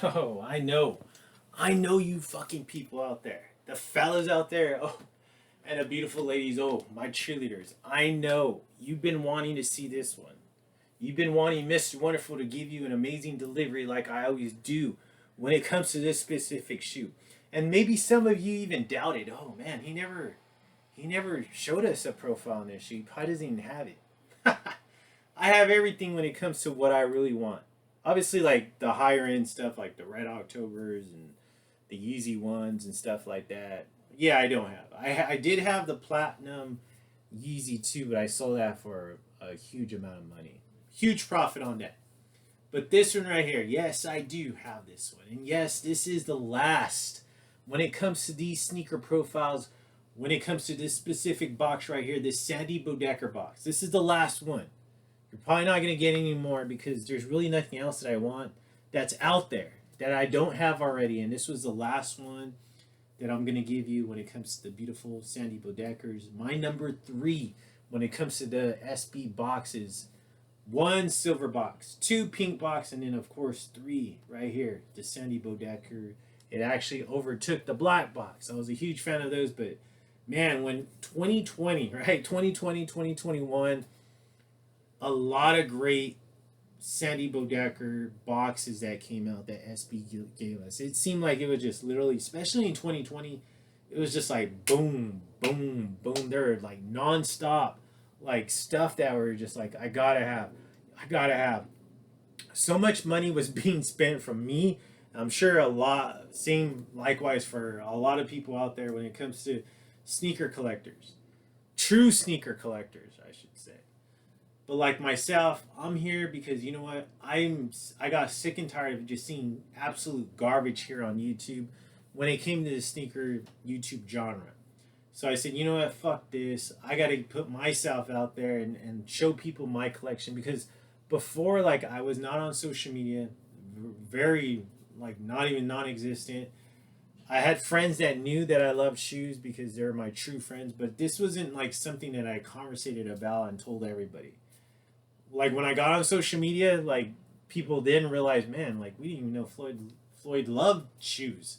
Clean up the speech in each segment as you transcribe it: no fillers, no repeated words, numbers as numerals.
Oh, I know. I know you fucking people out there. The fellas out there. Oh, and the beautiful ladies. Oh, my cheerleaders. I know you've been wanting to see this one. You've been wanting Mr. Wonderful to give you an amazing delivery like I always do when it comes to this specific shoe. And maybe some of you even doubted, oh man, he never showed us a profile on this shoe. He probably doesn't even have it. I have everything when it comes to what I really want. Obviously, like the higher end stuff, like the Red Octobers and the Yeezy ones and stuff like that. Yeah, I don't have. I did have the Platinum Yeezy too, but I sold that for a huge amount of money. Huge profit on that. But this one right here, yes, I do have this one. And yes, this is the last when it comes to these sneaker profiles, when it comes to this specific box right here, this Sandy Boedecker box. This is the last one. You're probably not going to get any more because there's really nothing else that I want that's out there that I don't have already. And this was the last one that I'm going to give you when it comes to the beautiful Sandy Boedeckers. My number 3 when it comes to the SB boxes. 1 silver box, 2 pink box, and then of course 3 right here, the Sandy Boedecker. It actually overtook the black box. I was a huge fan of those, but man, when 2020, right, 2020, 2021, a lot of great Sandy Boedecker boxes that came out that SB gave us. It seemed like it was just literally, especially in 2020, it was just like boom, boom, boom. There were like nonstop, like stuff that were just like, I gotta have, I gotta have. So much money was being spent from me. I'm sure a lot, same likewise for a lot of people out there when it comes to sneaker collectors, true sneaker collectors, I should say. But like myself, I'm here because you know what? I got sick and tired of just seeing absolute garbage here on YouTube when it came to the sneaker YouTube genre. So I said, you know what? Fuck this. I got to put myself out there and show people my collection because before, like, I was not on social media, very, like, not even non existent. I had friends that knew that I loved shoes because they're my true friends, but this wasn't like something that I conversated about and told everybody. Like when I got on social media, like people then realized, man, like we didn't even know Floyd loved shoes.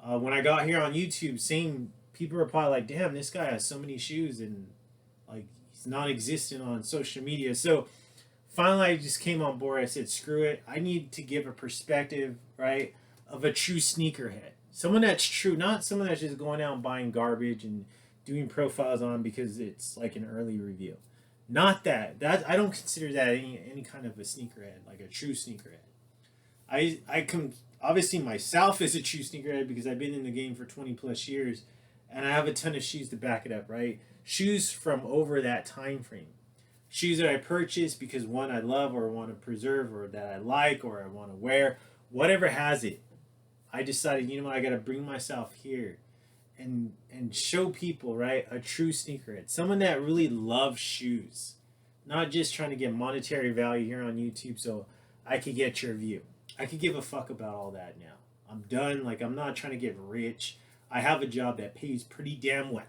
When I got here on YouTube, same people were probably like, damn, this guy has so many shoes and like he's non-existent on social media. So finally, I just came on board. I said, screw it. I need to give a perspective, right, of a true sneakerhead. Someone that's true, not someone that's just going out and buying garbage and doing profiles on because it's like an early review. Not that. That I don't consider that any kind of a sneakerhead, like a true sneakerhead. I come obviously myself as a true sneakerhead because I've been in the game for 20 plus years, and I have a ton of shoes to back it up. Right, shoes from over that time frame. Shoes that I purchase because one I love or want to preserve or that I like or I want to wear, whatever has it. I decided, you know what, I got to bring myself here and show people, right, a true sneakerhead, someone that really loves shoes, not just trying to get monetary value here on YouTube so I could get your view. I could give a fuck about all that now. I'm done. Like I'm not trying to get rich. I have a job that pays pretty damn well,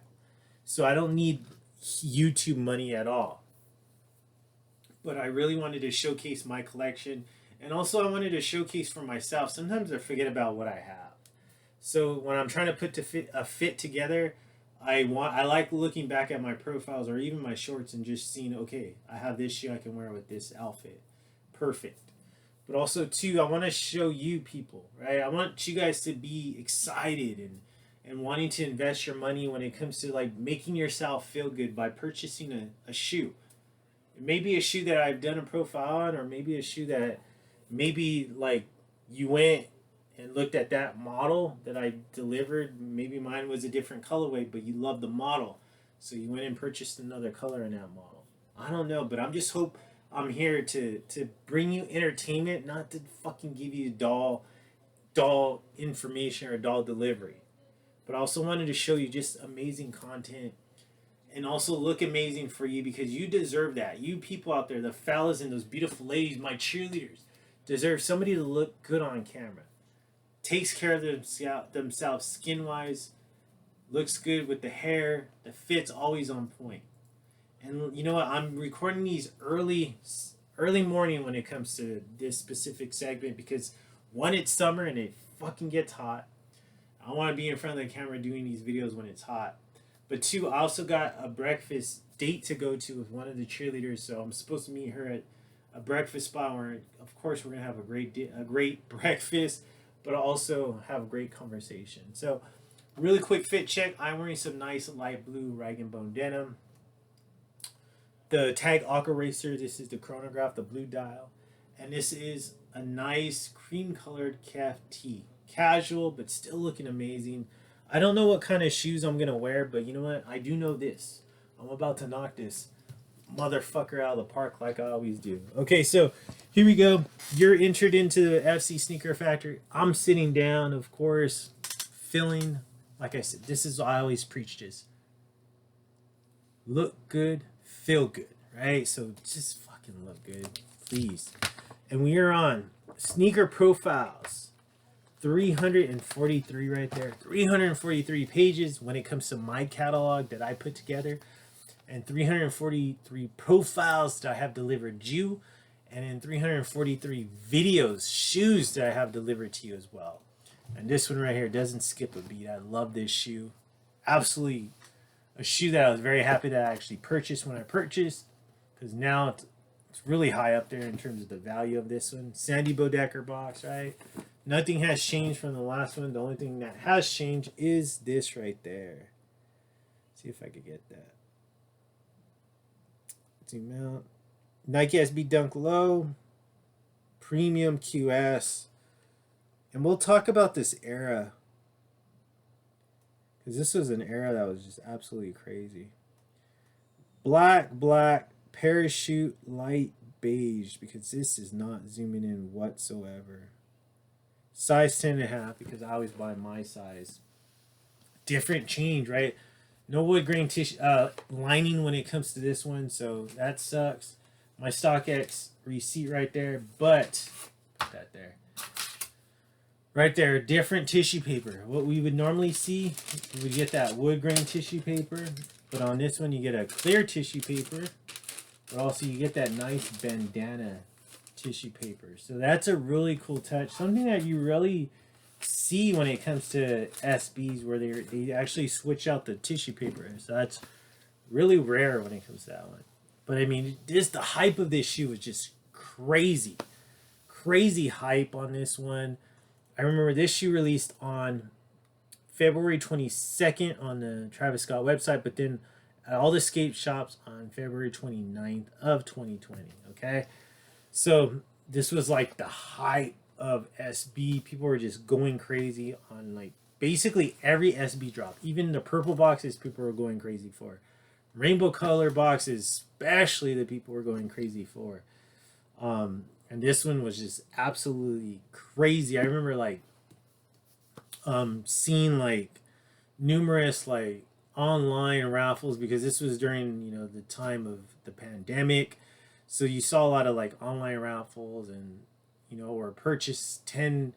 so I don't need YouTube money at all. But I really wanted to showcase my collection, and also I wanted to showcase for myself. Sometimes I forget about what I have. So when I'm trying to put a fit together, I like looking back at my profiles or even my shorts and just seeing, okay, I have this shoe I can wear with this outfit. Perfect. But also too, I want to show you people, right? I want you guys to be excited and wanting to invest your money when it comes to like making yourself feel good by purchasing a shoe. It may be a shoe that I've done a profile on, or maybe a shoe that maybe like you went and looked at that model that I delivered. Maybe mine was a different colorway, but you love the model, so you went and purchased another color in that model. I don't know, but I'm here to bring you entertainment, not to fucking give you doll information or doll delivery. But I also wanted to show you just amazing content and also look amazing for you because you deserve that. You people out there, the fellas and those beautiful ladies, my cheerleaders, deserve somebody to look good on camera. Takes care of themselves skin wise, looks good with the hair, the fit's always on point. And you know what? I'm recording these early morning when it comes to this specific segment because One, it's summer and it fucking gets hot. I want to be in front of the camera doing these videos when it's hot. But two, I also got a breakfast date to go to with one of the cheerleaders, so I'm supposed to meet her at a breakfast spot where, of course, we're gonna have a great breakfast, but also have a great conversation. So, really quick fit check. I'm wearing some nice light blue rag and bone denim. The Tag Aqua Racer. This is the chronograph, the blue dial, and this is a nice cream colored calf tee. Casual, but still looking amazing. I don't know what kind of shoes I'm gonna wear, but you know what? I do know this. I'm about to knock this motherfucker out of the park like I always do. Okay, so here we go. You're entered into the FC Sneaker Factory. I'm sitting down, of course, feeling, like I said, this is, I always preach this. Look good, feel good, right? So just fucking look good, please. And we are on Sneaker Profiles. 343 right there. 343 pages when it comes to my catalog that I put together. And 343 profiles that I have delivered you. And then 343 videos, shoes that I have delivered to you as well. And this one right here doesn't skip a beat. I love this shoe. Absolutely a shoe that I was very happy that I actually purchased when I purchased. Because now it's really high up there in terms of the value of this one. Sandy Boedecker box, right? Nothing has changed from the last one. The only thing that has changed is this right there. See if I could get that. Zoom out. Nike SB Dunk Low. Premium QS. And we'll talk about this era. Because this was an era that was just absolutely crazy. Black, parachute, light beige. Because this is not zooming in whatsoever. Size 10.5 because I always buy my size. Different change, right? No wood grain tissue lining when it comes to this one, so that sucks. My StockX receipt right there, but put that there. Right there, different tissue paper. What we would normally see, we would get that wood grain tissue paper, but on this one you get a clear tissue paper, but also you get that nice bandana tissue paper. So that's a really cool touch. Something that you really see when it comes to SBs where they actually switch out the tissue paper. So that's really rare when it comes to that one. But I mean, the hype of this shoe was just crazy. Crazy hype on this one. I remember this shoe released on February 22nd on the Travis Scott website, but then at all the skate shops on February 29th of 2020. Okay. So this was like the height of SB. People were just going crazy on like basically every SB drop. Even the purple boxes people were going crazy for. Rainbow color boxes especially that people were going crazy for. And this one was just absolutely crazy. I remember like seeing like numerous like online raffles because this was during, you know, the time of the pandemic. So you saw a lot of like online raffles and, you know, or purchase $10,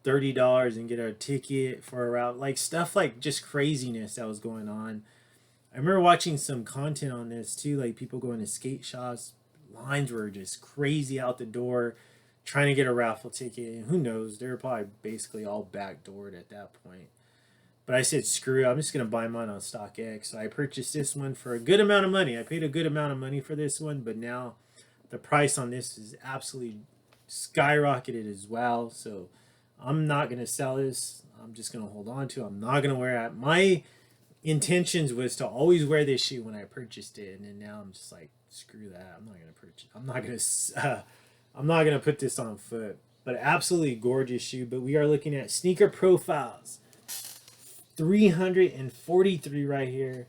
$30 and get a ticket for a route, like stuff like just craziness that was going on. I remember watching some content on this too, like people going to skate shops. Lines were just crazy out the door trying to get a raffle ticket. And who knows, they were probably basically all backdoored at that point. But I said, screw it, I'm just going to buy mine on StockX. So I purchased this one for a good amount of money. I paid a good amount of money for this one, but now the price on this is absolutely skyrocketed as well. So I'm not going to sell this. I'm just going to hold on to it. I'm not going to wear it. My intentions was to always wear this shoe when I purchased it. And then now I'm just like, screw that. I'm not going to purchase. I'm not going to put this on foot. But absolutely gorgeous shoe. But we are looking at Sneaker Profiles. 343 right here.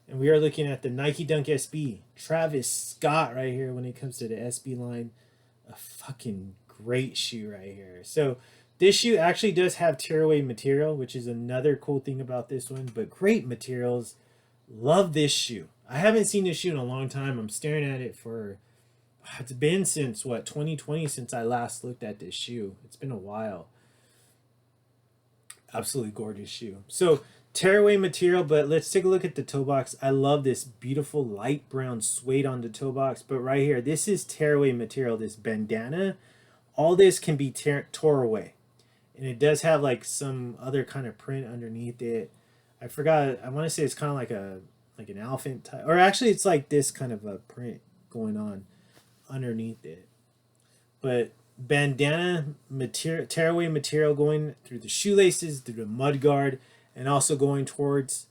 And we are looking at the Nike Dunk SB. Travis Scott right here when it comes to the SB line. A fucking great shoe right here. So this shoe actually does have tearaway material, which is another cool thing about this one. But great materials. Love this shoe. I haven't seen this shoe in a long time. I'm staring at it for... It's been since, 2020 since I last looked at this shoe. It's been a while. Absolutely gorgeous shoe. So, tearaway material, but let's take a look at the toe box. I love this beautiful light brown suede on the toe box. But right here, this is tearaway material, this bandana All this can be tore away. And it does have like some other kind of print underneath it. I forgot. I want to say it's kind of like an elephant type, or actually it's like this kind of a print going on underneath it. But bandana material, tearaway material going through the shoelaces, through the mud guard, and also going towards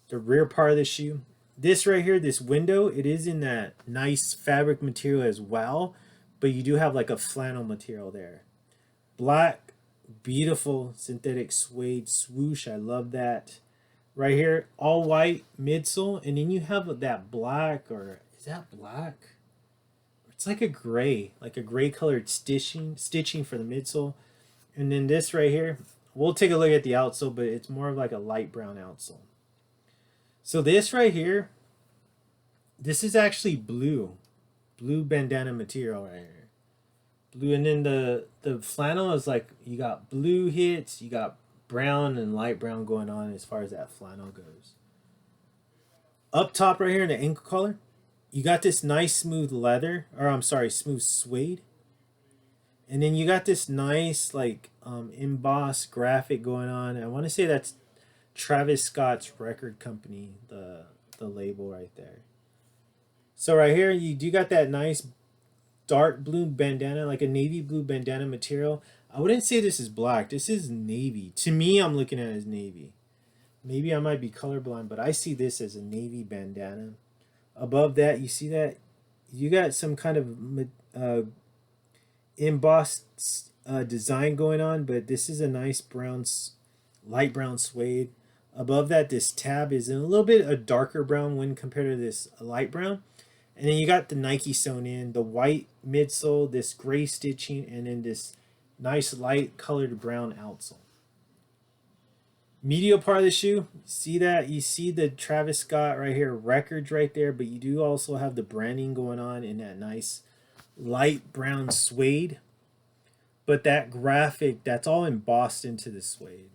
the rear part of the shoe. This right here, this window, it is in that nice fabric material as well, but you do have like a flannel material there. Black, beautiful synthetic suede swoosh. I love that. Right here, all white midsole, and then you have that black, or is that black? It's like a gray colored stitching for the midsole. And then this right here, we'll take a look at the outsole, but it's more of like a light brown outsole. So this right here, this is actually blue bandana material right here. Blue, and then the flannel is like, you got blue hits, you got brown and light brown going on as far as that flannel goes. Up top right here in the ankle collar, you got this nice smooth leather, or I'm sorry, smooth suede. And then you got this nice like embossed graphic going on. I want to say that's Travis Scott's record company, the label right there. So right here, you do got that nice dark blue bandana, like a navy blue bandana material. I wouldn't say this is black. This is navy. To me, I'm looking at it as navy. Maybe I might be colorblind, but I see this as a navy bandana. Above that, you see that? You got some kind of embossed design going on, but this is a nice brown, light brown suede. Above that, this tab is in a little bit a darker brown when compared to this light brown. And then you got the Nike sewn in, the white midsole, this gray stitching, and then this nice light colored brown outsole. Medial part of the shoe, see that? You see the Travis Scott right here, records right there, but you do also have the branding going on in that nice light brown suede. But that graphic, that's all embossed into the suede.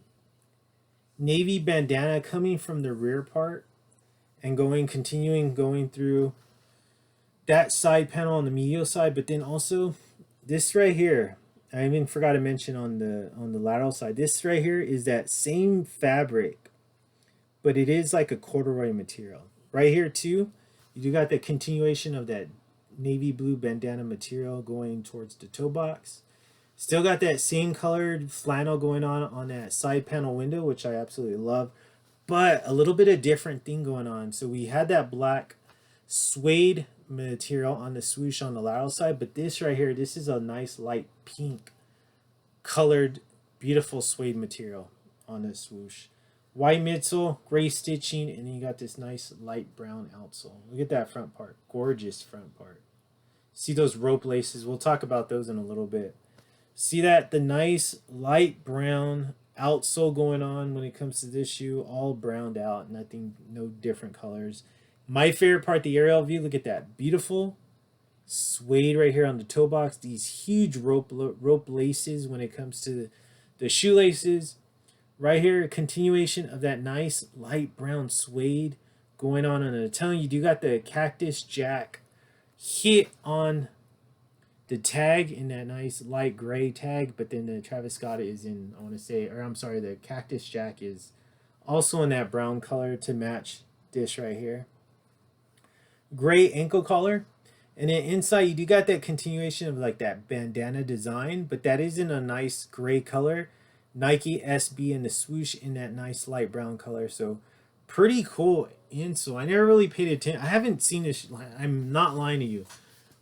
Navy bandana coming from the rear part and continuing going through that side panel on the medial side, but then also this right here, I even forgot to mention on the lateral side, this right here is that same fabric, but it is like a corduroy material. Right here too, you do got the continuation of that navy blue bandana material going towards the toe box. Still got that same colored flannel going on that side panel window, which I absolutely love, but a little bit of different thing going on. So we had that black suede material on the swoosh on the lateral side, but this right here, this is a nice light pink colored beautiful suede material on the swoosh. White midsole, gray stitching, and then you got this nice light brown outsole. Look at that front part, gorgeous front part. See those rope laces? We'll talk about those in a little bit. See that? The nice light brown outsole going on when it comes to this shoe, all browned out, nothing, no different colors. My favorite part, the aerial view, look at that. Beautiful suede right here on the toe box. These huge rope laces when it comes to the shoelaces. Right here, continuation of that nice light brown suede going on. And I'm telling you, you got the Cactus Jack hit on the tag in that nice light gray tag, but then the Travis Scott is in, I want to say, or I'm sorry, the Cactus Jack is also in that brown color to match this right here. Gray ankle collar, and then inside you do got that continuation of like that bandana design, but that is in a nice gray color. Nike SB and the swoosh in that nice light brown color. So pretty cool insole. I never really paid attention. I haven't seen this. I'm not lying to you.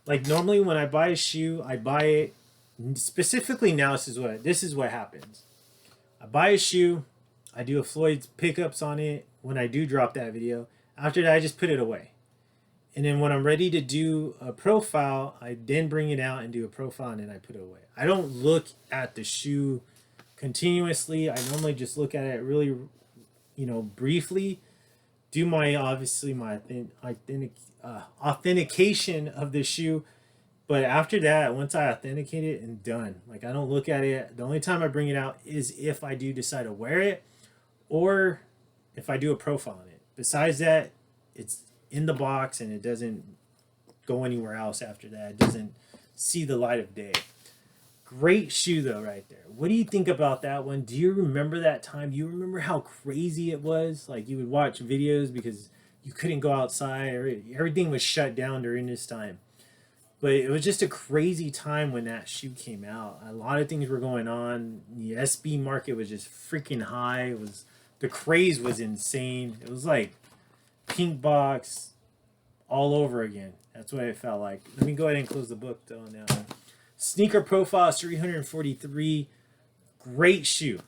Like normally when I buy a shoe, I buy it specifically now. This is what happens. I buy a shoe, I do a FLOYD pickups on it when I do drop that video. After that, I just put it away. And then when I'm ready to do a profile, I then bring it out and do a profile, and then I put it away. I don't look at the shoe continuously. I normally just look at it really, briefly. Do my authentication of the shoe, but after that, once I authenticate it and done, like I don't look at it. The only time I bring it out is if I do decide to wear it, or if I do a profile on it. Besides that, it's in the box and it doesn't go anywhere else after that. It doesn't see the light of day. Great shoe though, right there. What do you think about that one? Do you remember that time? Do you remember how crazy it was? Like you would watch videos because you couldn't go outside. Everything was shut down during this time. But it was just a crazy time when that shoe came out. A lot of things were going on. The SB market was just freaking high. It was the craze was insane. It was like pink box all over again. That's what it felt like. Let me go ahead and close the book though now. Sneaker Profile 343. Great shoe.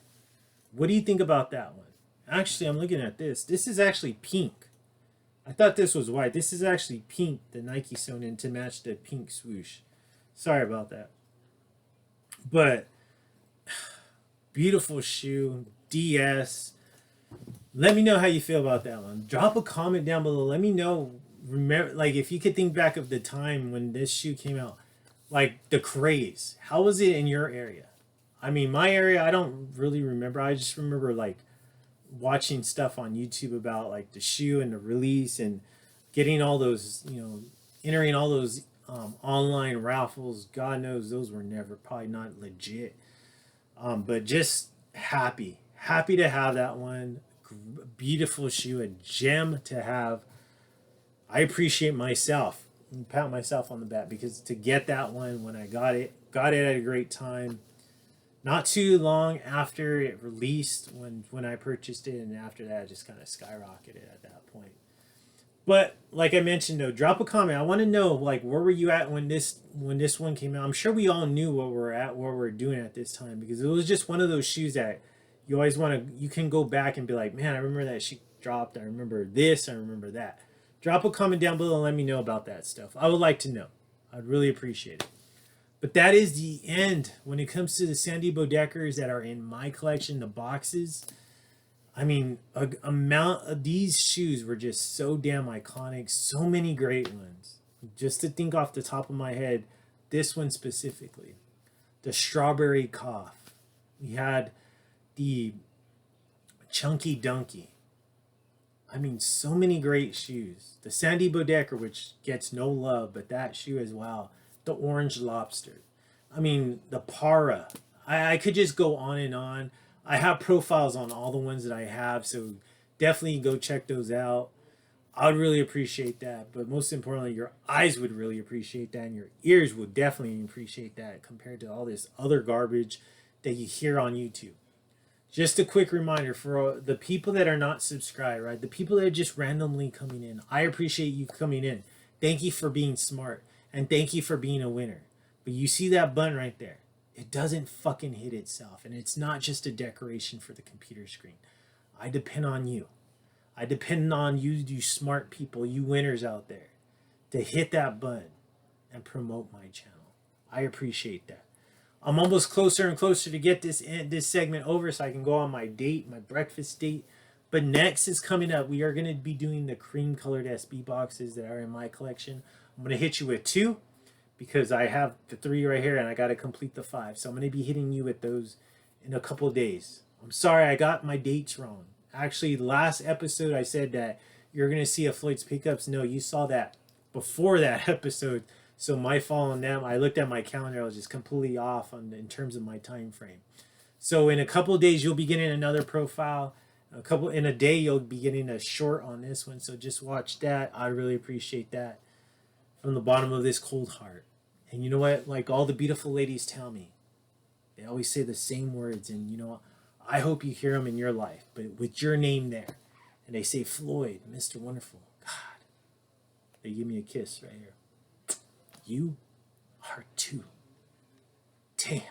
What do you think about that one? Actually, I'm looking at this. This is actually pink. I thought this was white. This is actually pink, the Nike sewn in to match the pink swoosh. Sorry about that. But beautiful shoe. DS. Let me know how you feel about that one. Drop a comment down below. Let me know. Remember, like, if you could think back of the time when this shoe came out, like the craze. How was it in your area? I mean, my area, I don't really remember. I just remember like watching stuff on YouTube about like the shoe and the release and getting all those, entering all those online raffles. God knows those were never probably not legit. But just happy to have that one. Beautiful shoe, a gem to have. I appreciate myself. Pat myself on the back because to get that one when I got it at a great time. Not too long after it released when I purchased it, and after that, it just kind of skyrocketed at that point. But like I mentioned, though, drop a comment. I want to know like where were you at when this one came out. I'm sure we all knew what we're doing at this time because it was just one of those shoes that you always you can go back and be like, man, I remember that shoe dropped. I remember this. I remember that. Drop a comment down below and let me know about that stuff. I would like to know. I'd really appreciate it. But that is the end when it comes to the Sandy Boedeckers that are in my collection, the boxes. I mean, amount of these shoes were just so damn iconic. So many great ones. Just to think off the top of my head, this one specifically. The Strawberry Cough. We had the Chunky Dunky. I mean, so many great shoes. The Sandy Boedecker, which gets no love, but that shoe as well. The Orange Lobster. I mean, the Para. I could just go on and on. I have profiles on all the ones that I have, so definitely go check those out. I would really appreciate that, but most importantly, your eyes would really appreciate that, and your ears would definitely appreciate that compared to all this other garbage that you hear on YouTube. Just a quick reminder for the people that are not subscribed, right? The people that are just randomly coming in. I appreciate you coming in. Thank you for being smart. And thank you for being a winner. But you see that button right there. It doesn't fucking hit itself. And it's not just a decoration for the computer screen. I depend on you. I depend on you smart people, you winners out there, to hit that button and promote my channel. I appreciate that. I'm almost closer and closer to get this segment over so I can go on my date, my breakfast date. But next is coming up. We are going to be doing the cream colored SB boxes that are in my collection. I'm going to hit you with 2 because I have the 3 right here and I got to complete the 5. So I'm going to be hitting you with those in a couple of days. I'm sorry I got my dates wrong. Actually, last episode I said that you're going to see a Floyd's Pickups. No, you saw that before that episode. So my fault on them. I looked at my calendar. I was just completely off in terms of my time frame. So in a couple of days, you'll be getting another profile. In a day, you'll be getting a short on this one. So just watch that. I really appreciate that from the bottom of this cold heart. And you know what? Like all the beautiful ladies tell me, they always say the same words. And you know what? I hope you hear them in your life, but with your name there. And they say, Floyd, Mr. Wonderful. God, they give me a kiss right here. You are too. Damn.